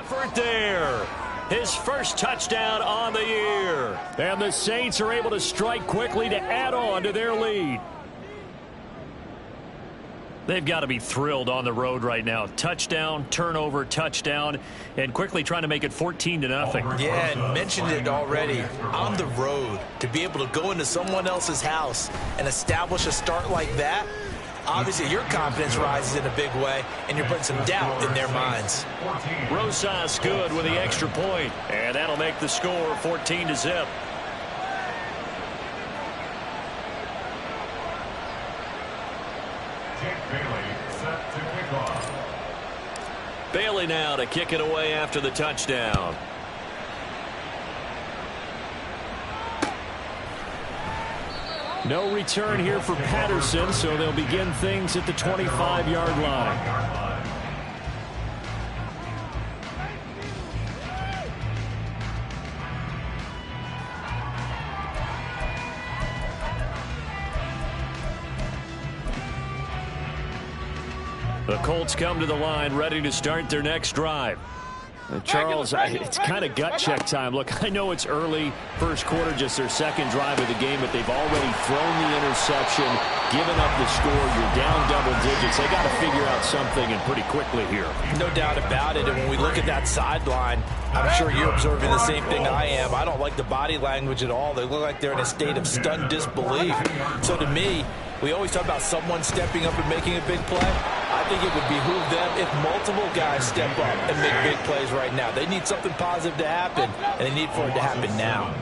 effort there. His first touchdown on the year. And the Saints are able to strike quickly to add on to their lead. They've got to be thrilled on the road right now. Touchdown, turnover, touchdown, and quickly trying to make it 14-0. Yeah, and mentioned it already. On the road, to be able to go into someone else's house and establish a start like that, obviously your confidence rises in a big way, and you're putting some doubt in their minds. Rosas good with the extra point, and that'll make the score 14-0. Bailey now to kick it away after the touchdown. No return here for Patterson, so they'll begin things at the 25-yard line. The Colts come to the line ready to start their next drive. Charles, it's kind of gut check time. Look, I know it's early, first quarter, just their second drive of the game, but they've already thrown the interception, given up the score. You're down double digits. They got to figure out something, and pretty quickly here. No doubt about it. And when we look at that sideline, I'm sure you're observing the same thing I am. I don't like the body language at all. They look like they're in a state of stunned disbelief. So to me, we always talk about someone stepping up and making a big play. I think it would behoove them if multiple guys step up and make big plays right now. They need something positive to happen, and they need for it to happen now.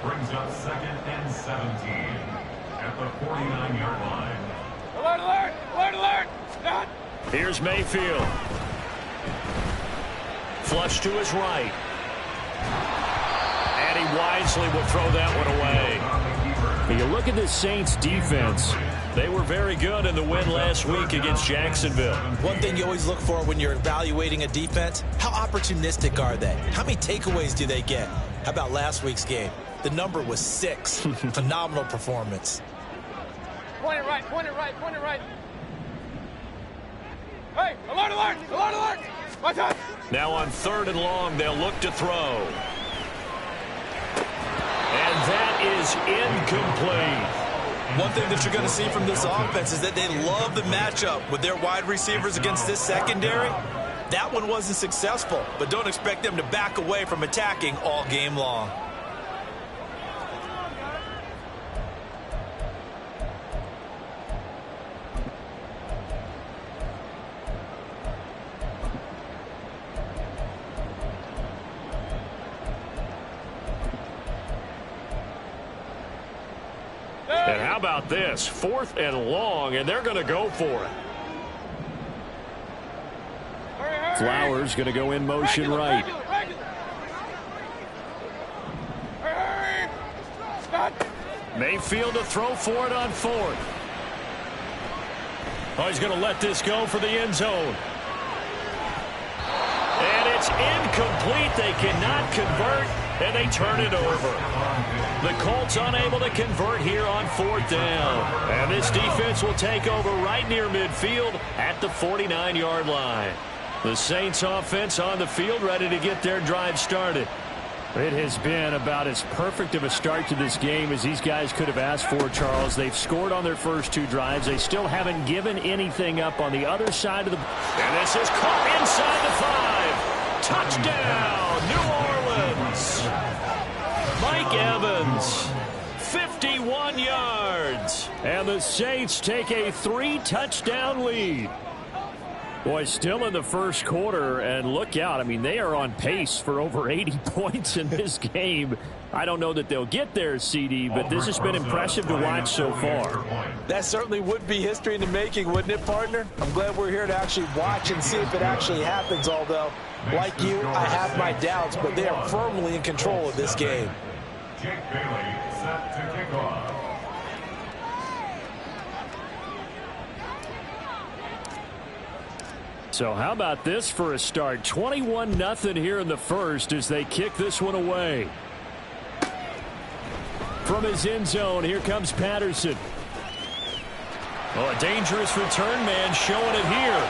Brings up 2nd and 17 at the 49-yard line. Alert, alert, alert, alert. Stop. Here's Mayfield. Flush to his right. And he wisely will throw that one away. When you look at the Saints defense, they were very good in the win last week against Jacksonville. One thing you always look for when you're evaluating a defense, how opportunistic are they? How many takeaways do they get? How about last week's game? The number was 6. Phenomenal performance. Point it right, point it right, point it right. Hey, alert, alert, alert, alert. Watch out. Now on 3rd and long, they'll look to throw. And that is incomplete. One thing that you're going to see from this offense is that they love the matchup with their wide receivers against this secondary. That one wasn't successful, but don't expect them to back away from attacking all game long. And how about this? 4th and long, and they're going to go for it. Flowers going to go in motion right. Mayfield to throw for it on 4th. Oh, he's going to let this go for the end zone. And it's incomplete. They cannot convert, and they turn it over. The Colts unable to convert here on 4th down. And this defense will take over right near midfield at the 49-yard line. The Saints offense on the field ready to get their drive started. It has been about as perfect of a start to this game as these guys could have asked for, Charles. They've scored on their first 2 drives. They still haven't given anything up on the other side of the... And this is caught inside the 5. Touchdown, New Orleans. Mike Evans, 51 yards. And the Saints take a 3-touchdown lead. Boy, still in the first quarter, and look out. I mean, they are on pace for over 80 points in this game. I don't know that they'll get there, CD, but this has been impressive to watch so far. That certainly would be history in the making, wouldn't it, partner? I'm glad we're here to actually watch and see if it actually happens, although, like you, I have my doubts, but they are firmly in control of this game. Jake Bailey set to kick off. So how about this for a start? 21-0 here in the first as they kick this one away. From his end zone, here comes Patterson. Oh, a dangerous return man showing it here.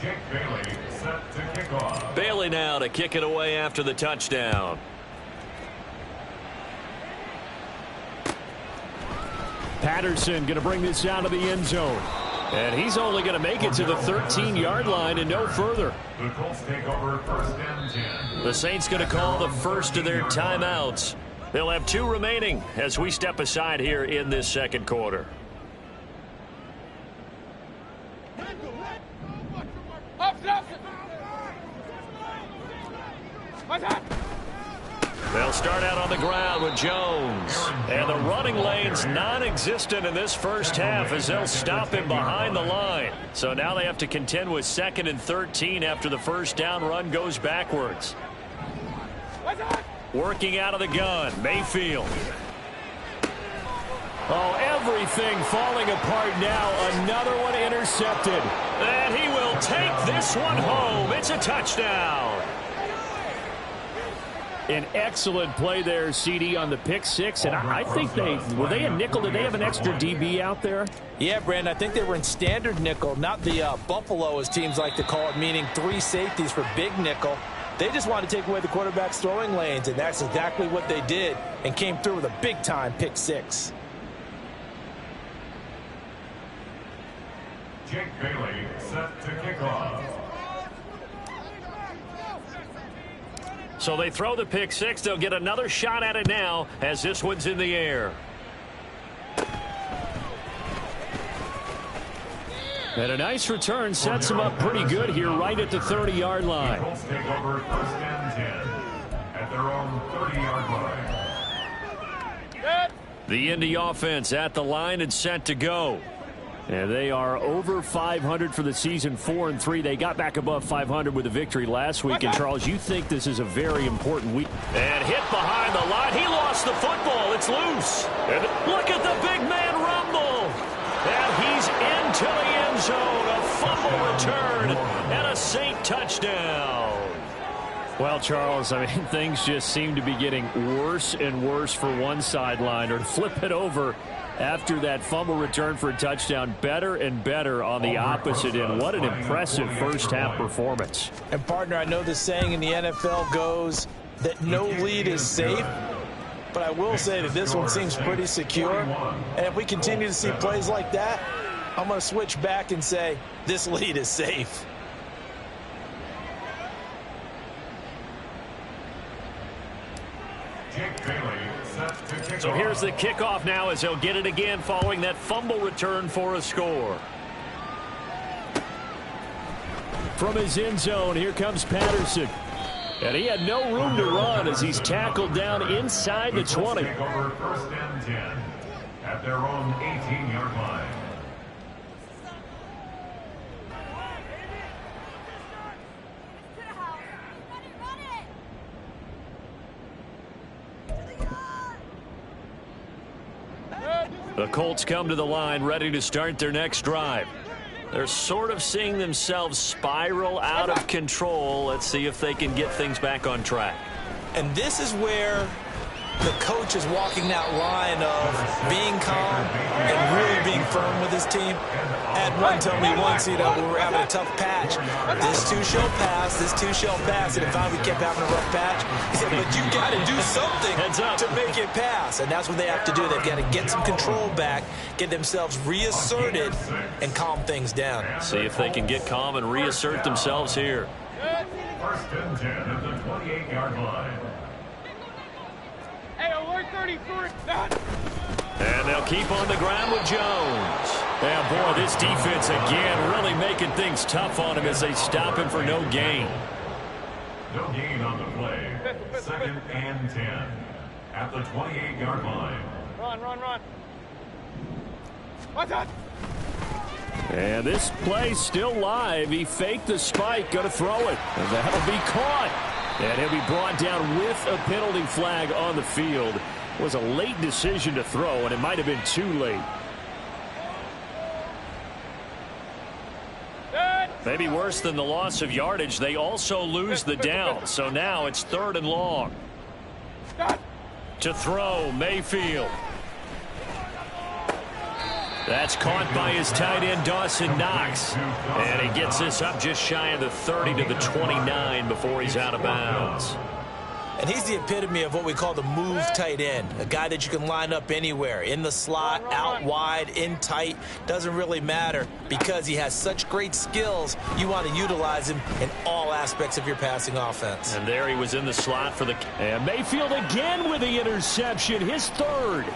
Jake Bailey set to kick off. Bailey now to kick it away after the touchdown. Patterson going to bring this out of the end zone. And he's only going to make it to the 13-yard line and no further. The Colts take over 1st and 10. The Saints going to call the first of their timeouts. They'll have 2 remaining as we step aside here in this second quarter. They'll start out on the ground with Jones. And the running lane's non-existent in this first half as they'll stop him behind the line. So now they have to contend with 2nd and 13 after the first down run goes backwards. Working out of the gun, Mayfield. Oh, everything falling apart now. Another one intercepted. And he will take this one home. It's a touchdown. An excellent play there, CD, on the pick 6. And I think were they a nickel? Did they have an extra DB out there? Yeah, Brandon, I think they were in standard nickel, not the Buffalo, as teams like to call it, meaning 3 safeties for big nickel. They just wanted to take away the quarterback's throwing lanes, and that's exactly what they did and came through with a big-time pick 6. Jake Bailey set to kick off. So they throw the pick 6. They'll get another shot at it now as this one's in the air. And a nice return sets him up pretty good here right at the 30-yard line. The Colts take over 1st and 10 at their own 30-yard line. The Indy offense at the line and set to go. And they are over 500 for the season, 4-3. They got back above 500 with a victory last week. And, Charles, you think this is a very important week. And hit behind the line. He lost the football. It's loose. And look at the big man rumble. And he's into the end zone. A fumble return and a Saint touchdown. Well, Charles, I mean, things just seem to be getting worse and worse for one sideline. Or to flip it over after that fumble return for a touchdown, better and better on the opposite end. What an impressive first-half performance. And, partner, I know the saying in the NFL goes that no lead is safe, but I will say that this one seems pretty secure. And if we continue to see plays like that, I'm going to switch back and say this lead is safe. Jake Bailey set to kick So off. here's the kickoff now as they'll get it again following that fumble return for a score. From his end zone, here comes Patterson. And he had no room to run as he's tackled down inside the 20. Take over 1st and 10 at their own 18-yard line. The Colts come to the line ready to start their next drive. They're sort of seeing themselves spiral out of control. Let's see if they can get things back on track. And this is where the coach is walking that line of being calm and really being firm with his team. Had one tell me once, we were having a tough patch. This too shall pass, this too shall pass. And finally we kept having a rough patch. He said, but you got to do something to make it pass. And that's what they have to do. They've got to get some control back, get themselves reasserted, and calm things down. See if they can get calm and reassert themselves here. 1st and 10 at the 28-yard line. Hey, alert 33. And they'll keep on the ground with Jones. Yeah, boy, this defense again really making things tough on him as they stop him for no gain. No gain on the play. 2nd and 10 at the 28-yard line. Run, run, run. Watch out. And this play's still live. He faked the spike, going to throw it. And that'll be caught. And he'll be brought down with a penalty flag on the field. It was a late decision to throw, and it might have been too late. Maybe worse than the loss of yardage, they also lose the down. So now it's 3rd and long. To throw, Mayfield. That's caught by his tight end, Dawson Knox. And he gets this up just shy of the 30 to the 29 before he's out of bounds. And he's the epitome of what we call the move tight end, a guy that you can line up anywhere, in the slot, out wide, in tight, doesn't really matter because he has such great skills. You want to utilize him in all aspects of your passing offense. And there he was in the slot for the... And Mayfield again with the interception, his third.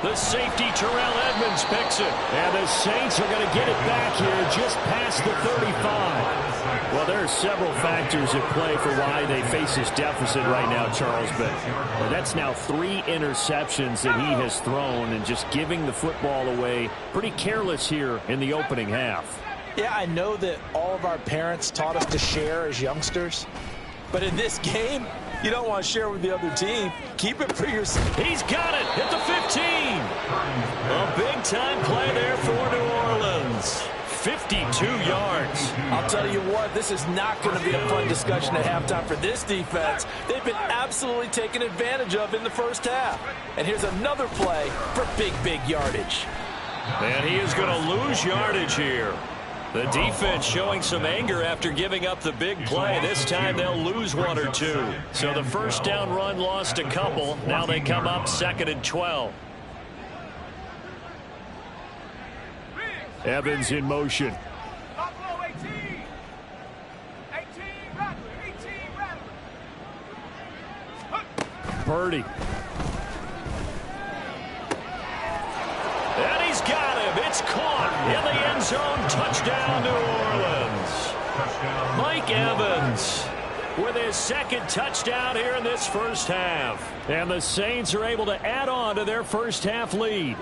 The safety, Terrell Edmonds, picks it. And the Saints are going to get it back here just past the 35. Well, there are several factors at play for why they face this deficit right now, Charles. But that's now 3 interceptions that he has thrown and just giving the football away. Pretty careless here in the opening half. Yeah, I know that all of our parents taught us to share as youngsters. But in this game, you don't want to share with the other team. Keep it for yourself. He's got it at the 15. A big-time play there for New Orleans. 52 yards. I'll tell you what, this is not going to be a fun discussion at halftime for this defense. They've been absolutely taken advantage of in the first half. And here's another play for big yardage. And he is going to lose yardage here. The defense showing some anger after giving up the big play. This time they'll lose 1 or 2. So the first down run lost a couple. Now they come up 2nd and 12. Evans in motion. Purdy. And he's got him. It's caught in the end zone. Touchdown, New Orleans. Mike Evans with his 2nd touchdown here in this first half. And the Saints are able to add on to their first half lead.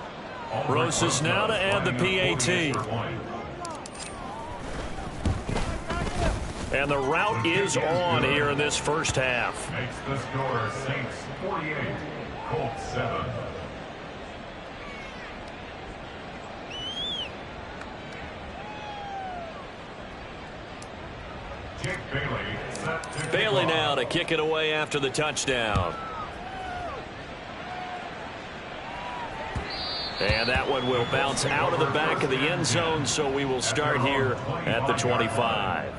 Rosas now to add the PAT. And the route is on here in this first half. Makes the score Saints 48, Colts 7. Jake Bailey set to Bailey now to kick it away after the touchdown. And that one will bounce out of the back of the end zone, so we will start here at the 25.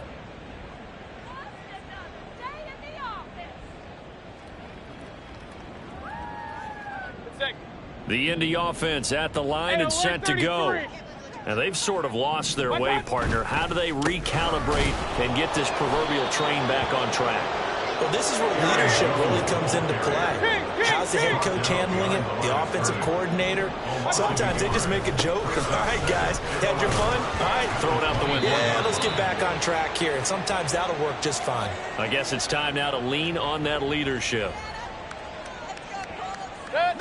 The Indy offense at the line and set to go. And they've sort of lost their way, partner. How do they recalibrate and get this proverbial train back on track? Well, this is where leadership really comes into play. How's the head coach handling it? The offensive coordinator? Sometimes they just make a joke. All right, guys, had your fun? All right. Throw it out the window. Yeah, let's get back on track here. And sometimes that'll work just fine. I guess it's time now to lean on that leadership.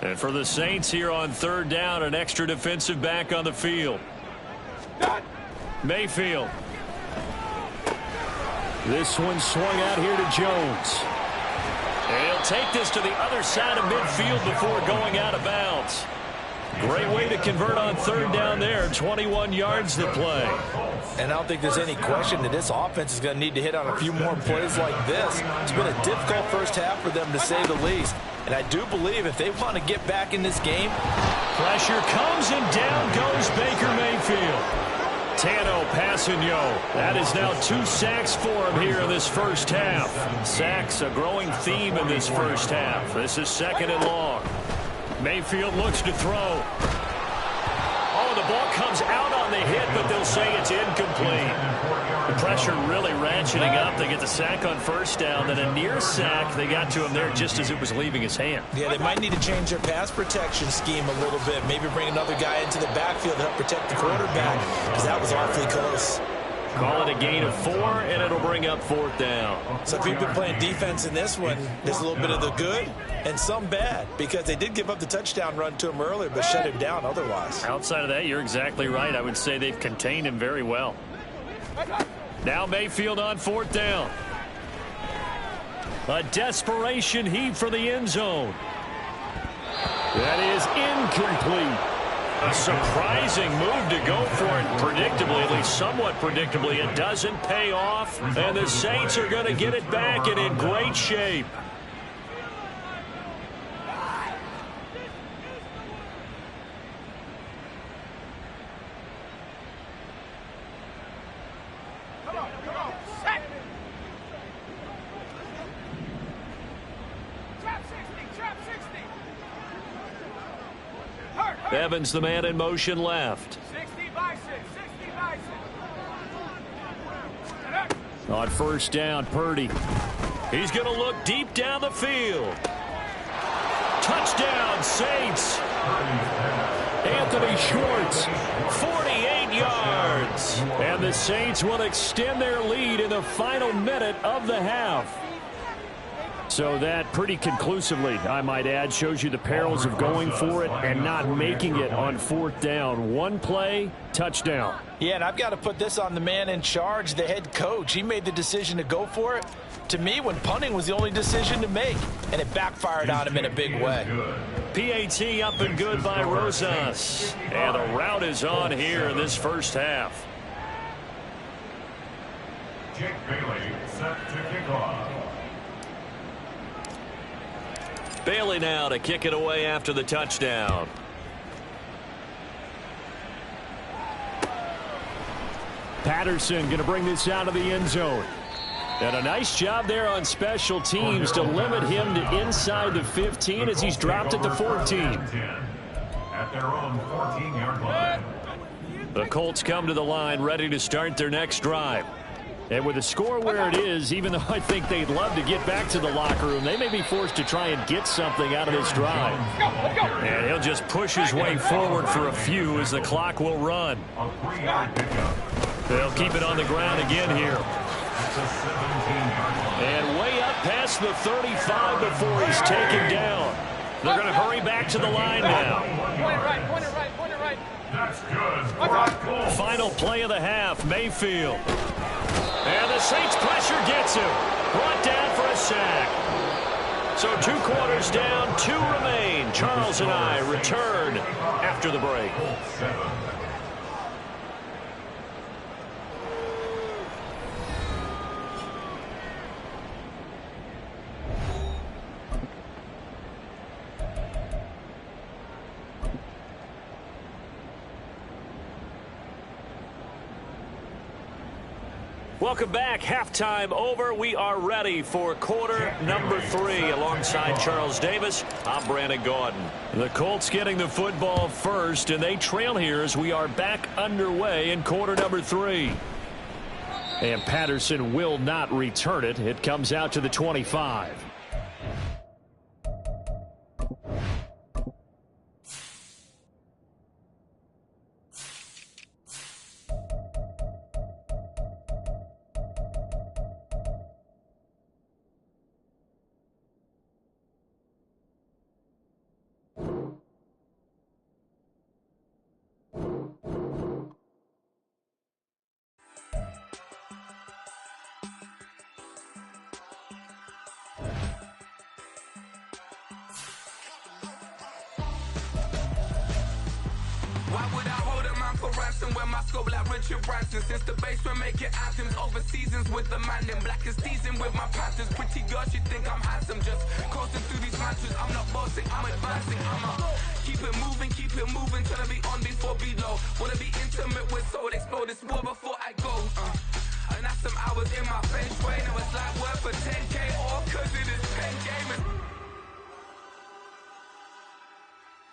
And for the Saints here on 3rd down, an extra defensive back on the field. Mayfield. This one swung out here to Jones. And he'll take this to the other side of midfield before going out of bounds. Great way to convert on 3rd down there. 21 yards to play. And I don't think there's any question that this offense is going to need to hit on a few more plays like this. It's been a difficult first half for them, to say the least. And I do believe if they want to get back in this game. Pressure comes and down goes Baker Mayfield. Tano passing yo. That is now 2 sacks for him here in this first half. Sacks a growing theme in this first half. This is 2nd and long. Mayfield looks to throw. Oh, the ball comes out on the hit, but they'll say it's incomplete. The pressure really ratcheting up. They get the sack on 1st down, then a near sack. They got to him there just as it was leaving his hand. Yeah, they might need to change their pass protection scheme a little bit. Maybe bring another guy into the backfield to help protect the quarterback, because that was awfully close. Call it a gain of 4, and it'll bring up 4th down. So if you've been playing defense in this one, there's a little bit of the good and some bad, because they did give up the touchdown run to him earlier, but shut him down otherwise. Outside of that, you're exactly right. I would say they've contained him very well. Now Mayfield on 4th down. A desperation heave for the end zone. That is incomplete. A surprising move to go for it predictably, at least somewhat predictably. It doesn't pay off, and the Saints are going to get it back and in great shape. Evans the man in motion left. 60 by 6. 60 by 6. On first down, Purdy. He's going to look deep down the field. Touchdown, Saints. Anthony Schwartz, 48 yards. And the Saints will extend their lead in the final minute of the half. So that pretty conclusively, I might add, shows you the perils of going for it and not making it on fourth down. One play, touchdown. Yeah, and I've got to put this on the man in charge, the head coach. He made the decision to go for it. To me, when punting was the only decision to make, and it backfired on him in a big way. PAT up and good by Rosas. And the route is on here in this first half. Jake Bailey set to kick off. Bailey now to kick it away after the touchdown. Patterson going to bring this out of the end zone. And a nice job there on special teams to limit him to inside the 15 as he's dropped at the 14. At their own 14-yard line. The Colts come to the line ready to start their next drive. And with the score where it is, even though I think they'd love to get back to the locker room, they may be forced to try and get something out of this drive. And he'll just push his way forward for a few as the clock will run. A 3-yard pickup. They'll keep it on the ground again here. And way up past the 35 before he's taken down. They're going to hurry back to the line now. Point it right, point it right, point it right. That's good. Final play of the half, Mayfield. And the Saints pressure gets him. Brought down for a sack. So 2 quarters down, 2 remain. Charles and I return after the break. Welcome back. Halftime over. We are ready for quarter number 3. Alongside Charles Davis, I'm Brandon Gaudin. The Colts getting the football first, and they trail here as we are back underway in quarter number 3. And Patterson will not return it. It comes out to the 25. Why would I hold a man for ransom when my scope like Richard Branson? Since the basement making anthems over seasons with the man in black is teasing with my panthers. Pretty girl, she think I'm handsome. Just coasting through these mantras. I'm not bossing, I'm advancing. I'ma keep it moving till I be on before below. Wanna be intimate with soul, explode this war before I go. And that's some hours in my bench way. Now it's like work for 10K all cause it is pen gaming.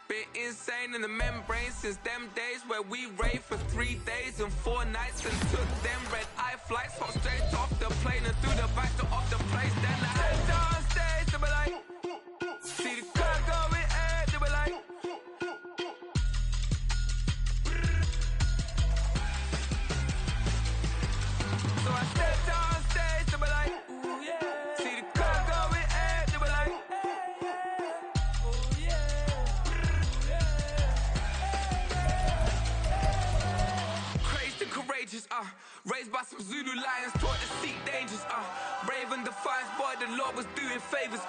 Been insane in the membrane since them days where we raved for 3 days and 4 nights and took them red-eye flights hot straight off the plane and through the back door of the place. Then I head down stage, they be like, see the crowd going ahead, they be like, so I step down stage, they be like, ooh yeah, see the crowd going ahead, they be like, ooh yeah. Courageous, raised by some Zulu lions, taught to seek dangers, brave and defiant, boy, the Lord was doing favors,